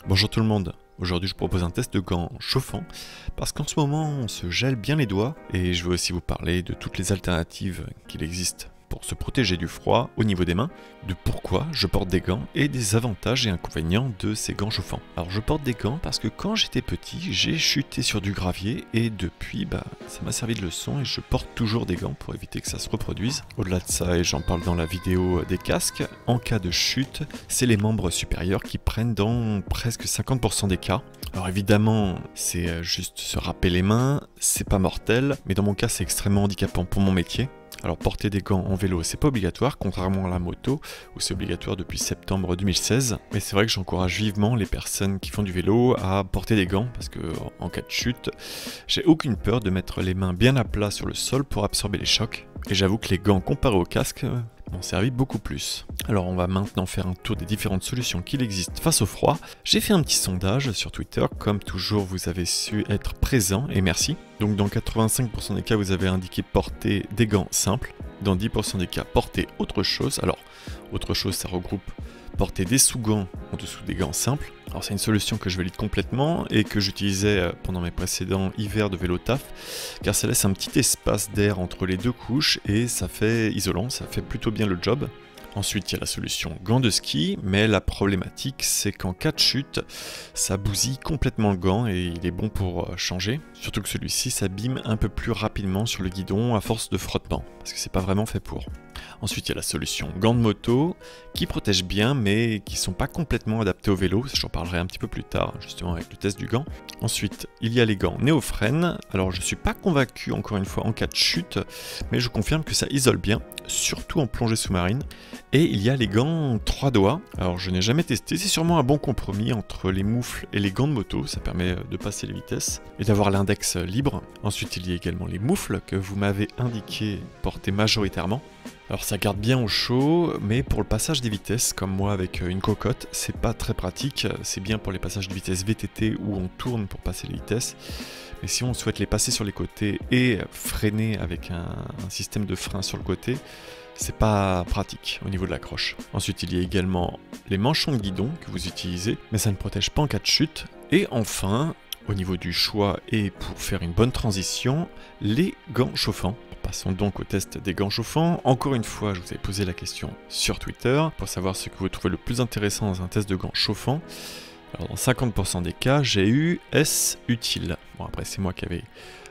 Bonjour tout le monde, aujourd'hui je vous propose un test de gants chauffants parce qu'en ce moment on se gèle bien les doigts et je veux aussi vous parler de toutes les alternatives qu'il existe pour se protéger du froid au niveau des mains, de pourquoi je porte des gants et des avantages et inconvénients de ces gants chauffants. Alors je porte des gants parce que quand j'étais petit j'ai chuté sur du gravier et depuis ça m'a servi de leçon et je porte toujours des gants pour éviter que ça se reproduise. Au-delà de ça, et j'en parle dans la vidéo des casques, en cas de chute, c'est les membres supérieurs qui prennent dans presque 50% des cas. Alors évidemment, c'est juste se râper les mains, c'est pas mortel, mais dans mon cas c'est extrêmement handicapant pour mon métier. Alors porter des gants en vélo c'est pas obligatoire, contrairement à la moto où c'est obligatoire depuis septembre 2016. Mais c'est vrai que j'encourage vivement les personnes qui font du vélo à porter des gants parce que en cas de chute, j'ai aucune peur de mettre les mains bien à plat sur le sol pour absorber les chocs. Et j'avoue que les gants comparés au casque m'ont servi beaucoup plus. Alors on va maintenant faire un tour des différentes solutions qu'il existe face au froid. J'ai fait un petit sondage sur Twitter, comme toujours vous avez su être présent et merci. Donc dans 85% des cas vous avez indiqué porter des gants simples, dans 10% des cas porter autre chose. Alors autre chose ça regroupe porter des sous-gants en dessous des gants simples. Alors c'est une solution que je valide complètement et que j'utilisais pendant mes précédents hivers de vélo taf, car ça laisse un petit espace d'air entre les deux couches et ça fait isolant, ça fait plutôt bien le job. Ensuite, il y a la solution gants de ski, mais la problématique, c'est qu'en cas de chute, ça bousille complètement le gant et il est bon pour changer. Surtout que celui-ci s'abîme un peu plus rapidement sur le guidon à force de frottement, parce que c'est pas vraiment fait pour. Ensuite, il y a la solution gants de moto, qui protègent bien, mais qui sont pas complètement adaptés au vélo. J'en parlerai un petit peu plus tard, justement avec le test du gant. Ensuite, il y a les gants néophrènes. Alors, je suis pas convaincu, encore une fois, en cas de chute, mais je confirme que ça isole bien, surtout en plongée sous-marine. Et il y a les gants 3 doigts. Alors, je n'ai jamais testé. C'est sûrement un bon compromis entre les moufles et les gants de moto. Ça permet de passer les vitesses et d'avoir l'index libre. Ensuite, il y a également les moufles que vous m'avez indiqué porter majoritairement. Alors ça garde bien au chaud, mais pour le passage des vitesses, comme moi avec une cocotte, c'est pas très pratique. C'est bien pour les passages de vitesse VTT où on tourne pour passer les vitesses. Mais si on souhaite les passer sur les côtés et freiner avec un système de frein sur le côté, c'est pas pratique au niveau de l'accroche. Ensuite, il y a également les manchons de guidon que vous utilisez, mais ça ne protège pas en cas de chute. Et enfin, au niveau du choix et pour faire une bonne transition, les gants chauffants. Passons donc au test des gants chauffants. Encore une fois, je vous ai posé la question sur Twitter pour savoir ce que vous trouvez le plus intéressant dans un test de gants chauffants. Alors dans 50% des cas, j'ai eu est-ce utile? Bon après c'est moi qui avais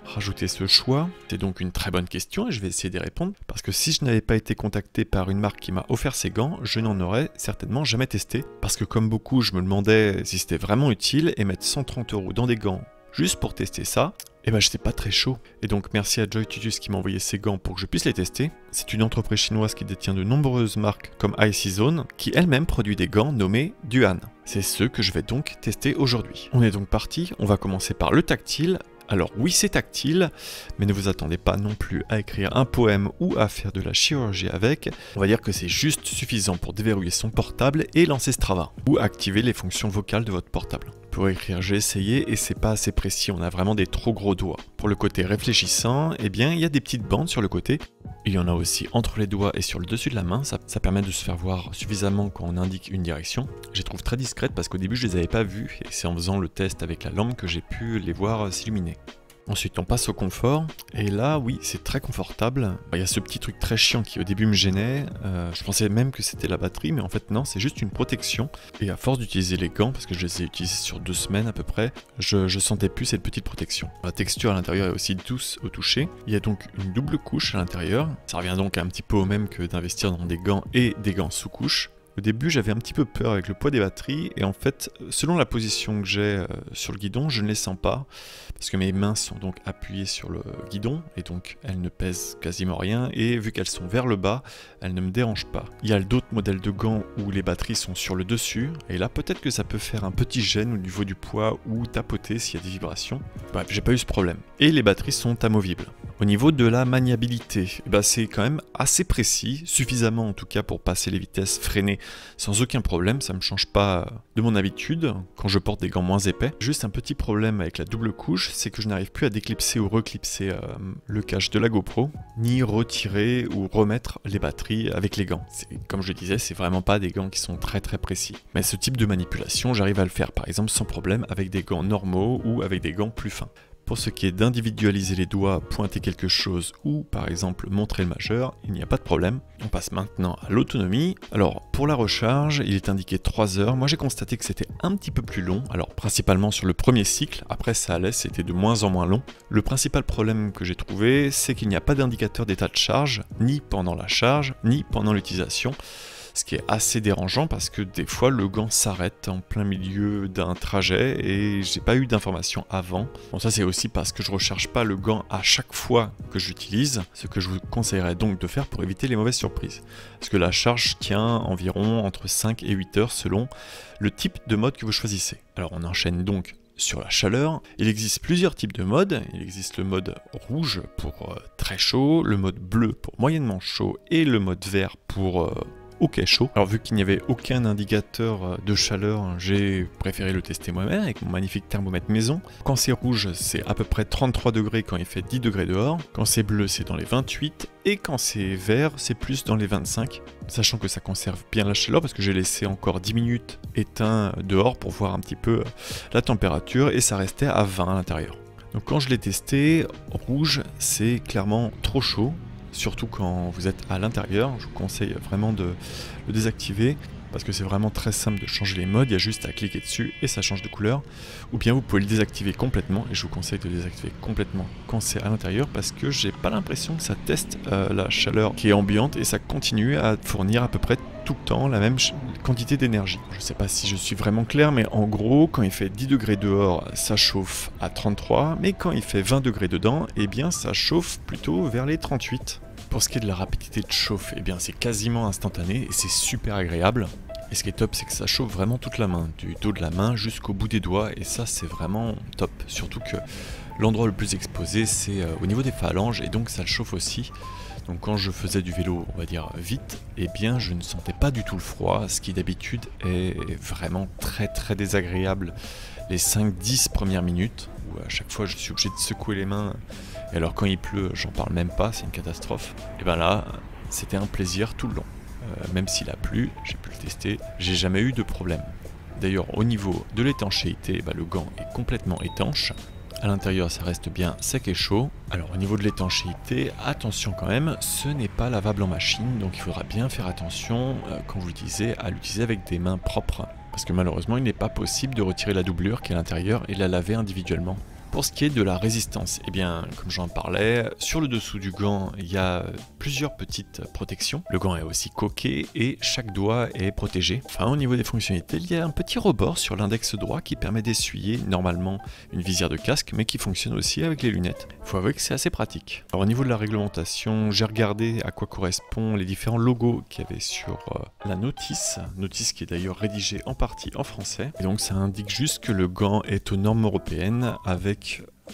rajouté ce choix. C'est donc une très bonne question et je vais essayer d'y répondre. Parce que si je n'avais pas été contacté par une marque qui m'a offert ces gants, je n'en aurais certainement jamais testé. Parce que comme beaucoup, je me demandais si c'était vraiment utile et mettre 130 € dans des gants juste pour tester ça. Et j'étais pas très chaud. Et donc merci à Joy Tutus qui m'a envoyé ces gants pour que je puisse les tester. C'est une entreprise chinoise qui détient de nombreuses marques comme Icy Zone, qui elle-même produit des gants nommés Duan. C'est ceux que je vais donc tester aujourd'hui. On est donc parti, on va commencer par le tactile. Alors oui c'est tactile, mais ne vous attendez pas non plus à écrire un poème ou à faire de la chirurgie avec. On va dire que c'est juste suffisant pour déverrouiller son portable et lancer Strava, ou activer les fonctions vocales de votre portable. Pour écrire j'ai essayé et c'est pas assez précis, on a vraiment des trop gros doigts. Pour le côté réfléchissant, eh bien il y a des petites bandes sur le côté. Il y en a aussi entre les doigts et sur le dessus de la main, ça permet de se faire voir suffisamment quand on indique une direction. Je les trouve très discrètes parce qu'au début je les avais pas vues et c'est en faisant le test avec la lampe que j'ai pu les voir s'illuminer. Ensuite on passe au confort, et là oui c'est très confortable. Il y a ce petit truc très chiant qui au début me gênait, je pensais même que c'était la batterie mais en fait non, c'est juste une protection. Et à force d'utiliser les gants, parce que je les ai utilisés sur 2 semaines à peu près, je sentais plus cette petite protection. La texture à l'intérieur est aussi douce au toucher, il y a donc une double couche à l'intérieur. Ça revient donc un petit peu au même que d'investir dans des gants et des gants sous couche. Au début j'avais un petit peu peur avec le poids des batteries et en fait selon la position que j'ai sur le guidon je ne les sens pas parce que mes mains sont donc appuyées sur le guidon et donc elles ne pèsent quasiment rien et vu qu'elles sont vers le bas elles ne me dérangent pas. Il y a d'autres modèles de gants où les batteries sont sur le dessus et là peut-être que ça peut faire un petit gêne au niveau du poids ou tapoter s'il y a des vibrations. Bref, j'ai pas eu ce problème. Et les batteries sont amovibles. Au niveau de la maniabilité, c'est quand même assez précis, suffisamment en tout cas pour passer les vitesses, freiner sans aucun problème, ça ne me change pas de mon habitude quand je porte des gants moins épais. Juste un petit problème avec la double couche, c'est que je n'arrive plus à déclipser ou reclipser le cache de la GoPro, ni retirer ou remettre les batteries avec les gants. Comme je disais, c'est vraiment pas des gants qui sont très précis. Mais ce type de manipulation, j'arrive à le faire par exemple sans problème avec des gants normaux ou avec des gants plus fins. Pour ce qui est d'individualiser les doigts, pointer quelque chose ou par exemple montrer le majeur, il n'y a pas de problème. On passe maintenant à l'autonomie. Alors pour la recharge, il est indiqué 3 heures. Moi j'ai constaté que c'était un petit peu plus long, alors principalement sur le premier cycle, après ça allait, c'était de moins en moins long. Le principal problème que j'ai trouvé, c'est qu'il n'y a pas d'indicateur d'état de charge, ni pendant la charge, ni pendant l'utilisation. Ce qui est assez dérangeant parce que des fois le gant s'arrête en plein milieu d'un trajet et j'ai pas eu d'informations avant. Bon, ça c'est aussi parce que je recharge pas le gant à chaque fois que j'utilise, ce que je vous conseillerais donc de faire pour éviter les mauvaises surprises. Parce que la charge tient environ entre 5 et 8 heures selon le type de mode que vous choisissez. Alors on enchaîne donc sur la chaleur. Il existe plusieurs types de modes. Il existe le mode rouge pour très chaud, le mode bleu pour moyennement chaud et le mode vert pour ok chaud. Alors vu qu'il n'y avait aucun indicateur de chaleur, j'ai préféré le tester moi-même avec mon magnifique thermomètre maison. Quand c'est rouge, c'est à peu près 33 degrés quand il fait 10 degrés dehors. Quand c'est bleu, c'est dans les 28. Et quand c'est vert, c'est plus dans les 25. Sachant que ça conserve bien la chaleur parce que j'ai laissé encore 10 minutes éteint dehors pour voir un petit peu la température et ça restait à 20 à l'intérieur. Donc quand je l'ai testé, rouge, c'est clairement trop chaud. Surtout quand vous êtes à l'intérieur, je vous conseille vraiment de le désactiver parce que c'est vraiment très simple de changer les modes, il y a juste à cliquer dessus et ça change de couleur. Ou bien vous pouvez le désactiver complètement et je vous conseille de le désactiver complètement quand c'est à l'intérieur parce que j'ai pas l'impression que ça teste la chaleur qui est ambiante et ça continue à fournir à peu près tout le temps la même quantité d'énergie. Je sais pas si je suis vraiment clair, mais en gros, quand il fait 10 degrés dehors, ça chauffe à 33, mais quand il fait 20 degrés dedans, eh bien ça chauffe plutôt vers les 38. Pour ce qui est de la rapidité de chauffe, eh bien c'est quasiment instantané et c'est super agréable. Et ce qui est top, c'est que ça chauffe vraiment toute la main, du dos de la main jusqu'au bout des doigts, et ça c'est vraiment top. Surtout que l'endroit le plus exposé, c'est au niveau des phalanges, et donc ça le chauffe aussi. Donc quand je faisais du vélo, on va dire vite, eh bien je ne sentais pas du tout le froid, ce qui d'habitude est vraiment très désagréable les 5-10 premières minutes, où à chaque fois je suis obligé de secouer les mains, et alors quand il pleut, j'en parle même pas, c'est une catastrophe. Et ben là, c'était un plaisir tout le long. Même s'il a plu, j'ai pu le tester, j'ai jamais eu de problème. D'ailleurs au niveau de l'étanchéité, le gant est complètement étanche. À l'intérieur, ça reste bien sec et chaud. Alors au niveau de l'étanchéité, attention quand même, ce n'est pas lavable en machine, donc il faudra bien faire attention quand vous l'utilisez à l'utiliser avec des mains propres. Parce que malheureusement, il n'est pas possible de retirer la doublure qui est à l'intérieur et la laver individuellement. Pour ce qui est de la résistance, eh bien, comme j'en parlais, sur le dessous du gant, il y a plusieurs petites protections. Le gant est aussi coqué et chaque doigt est protégé. Enfin, au niveau des fonctionnalités, il y a un petit rebord sur l'index droit qui permet d'essuyer normalement une visière de casque, mais qui fonctionne aussi avec les lunettes. Il faut avouer que c'est assez pratique. Alors, au niveau de la réglementation, j'ai regardé à quoi correspondent les différents logos qu'il y avait sur la notice qui est d'ailleurs rédigée en partie en français. Et donc, ça indique juste que le gant est aux normes européennes avec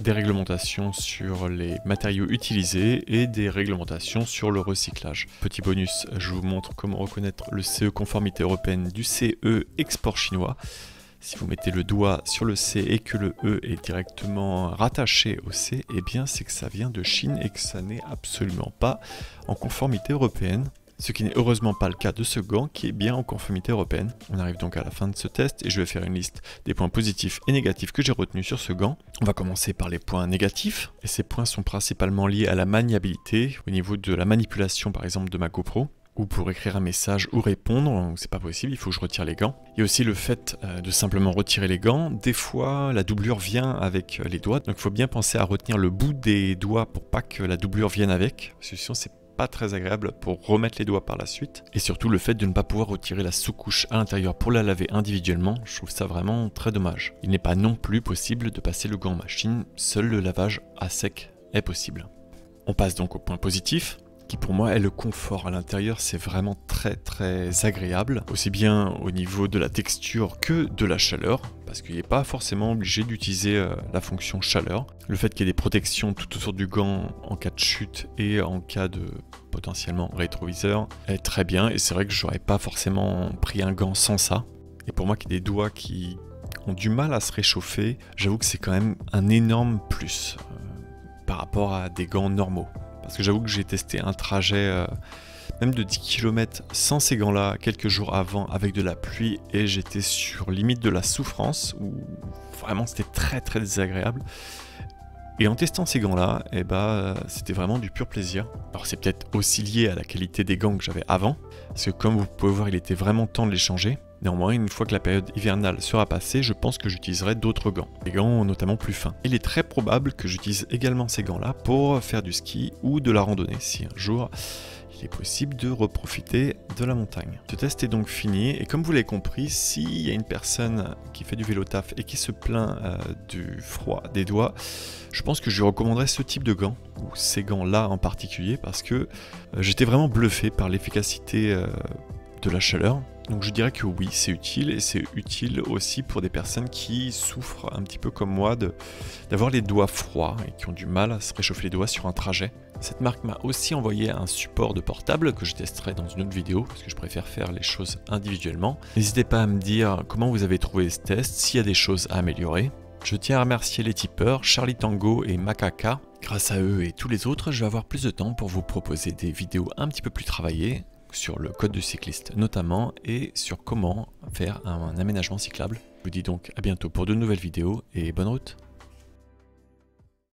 des réglementations sur les matériaux utilisés et des réglementations sur le recyclage. Petit bonus, je vous montre comment reconnaître le CE conformité européenne du CE export chinois. Si vous mettez le doigt sur le C et que le E est directement rattaché au C, eh bien c'est que ça vient de Chine et que ça n'est absolument pas en conformité européenne. Ce qui n'est heureusement pas le cas de ce gant qui est bien en conformité européenne. On arrive donc à la fin de ce test et je vais faire une liste des points positifs et négatifs que j'ai retenus sur ce gant. On va commencer par les points négatifs et ces points sont principalement liés à la maniabilité au niveau de la manipulation par exemple de ma GoPro, ou pour écrire un message ou répondre, c'est pas possible, il faut que je retire les gants. Il y a aussi le fait de simplement retirer les gants. Des fois, la doublure vient avec les doigts, donc il faut bien penser à retenir le bout des doigts pour pas que la doublure vienne avec, parce que sinon c'est pas très agréable pour remettre les doigts par la suite. Et surtout le fait de ne pas pouvoir retirer la sous-couche à l'intérieur pour la laver individuellement, je trouve ça vraiment très dommage. Il n'est pas non plus possible de passer le gant en machine, seul le lavage à sec est possible. On passe donc au point positif, qui pour moi est le confort à l'intérieur. C'est vraiment très agréable, aussi bien au niveau de la texture que de la chaleur, parce parce qu'il n'est pas forcément obligé d'utiliser la fonction chaleur. Le fait qu'il y ait des protections tout autour du gant en cas de chute et en cas de potentiellement rétroviseur est très bien, et c'est vrai que j'aurais pas forcément pris un gant sans ça. Et pour moi qui ai des doigts qui ont du mal à se réchauffer, j'avoue que c'est quand même un énorme plus par rapport à des gants normaux. Parce que j'avoue que j'ai testé un trajet même de 10 km sans ces gants-là quelques jours avant avec de la pluie, et j'étais sur limite de la souffrance, où vraiment c'était très très désagréable. Et en testant ces gants-là, c'était vraiment du pur plaisir. Alors c'est peut-être aussi lié à la qualité des gants que j'avais avant, parce que comme vous pouvez voir, il était vraiment temps de les changer. Néanmoins, une fois que la période hivernale sera passée, je pense que j'utiliserai d'autres gants, des gants notamment plus fins. Il est très probable que j'utilise également ces gants-là pour faire du ski ou de la randonnée, si un jour il est possible de reprofiter de la montagne. Ce test est donc fini, et comme vous l'avez compris, s'il y a une personne qui fait du vélo taf et qui se plaint du froid des doigts, je pense que je lui recommanderais ce type de gants, ou ces gants-là en particulier, parce que j'étais vraiment bluffé par l'efficacité de la chaleur. Donc je dirais que oui, c'est utile, et c'est utile aussi pour des personnes qui souffrent un petit peu comme moi d'avoir les doigts froids et qui ont du mal à se réchauffer les doigts sur un trajet. Cette marque m'a aussi envoyé un support de portable que je testerai dans une autre vidéo, parce que je préfère faire les choses individuellement. N'hésitez pas à me dire comment vous avez trouvé ce test, s'il y a des choses à améliorer. Je tiens à remercier les tipeurs Charlie Tango et Makaka. Grâce à eux et tous les autres, je vais avoir plus de temps pour vous proposer des vidéos un petit peu plus travaillées sur le code du cycliste notamment, et sur comment faire un aménagement cyclable. Je vous dis donc à bientôt pour de nouvelles vidéos, et bonne route.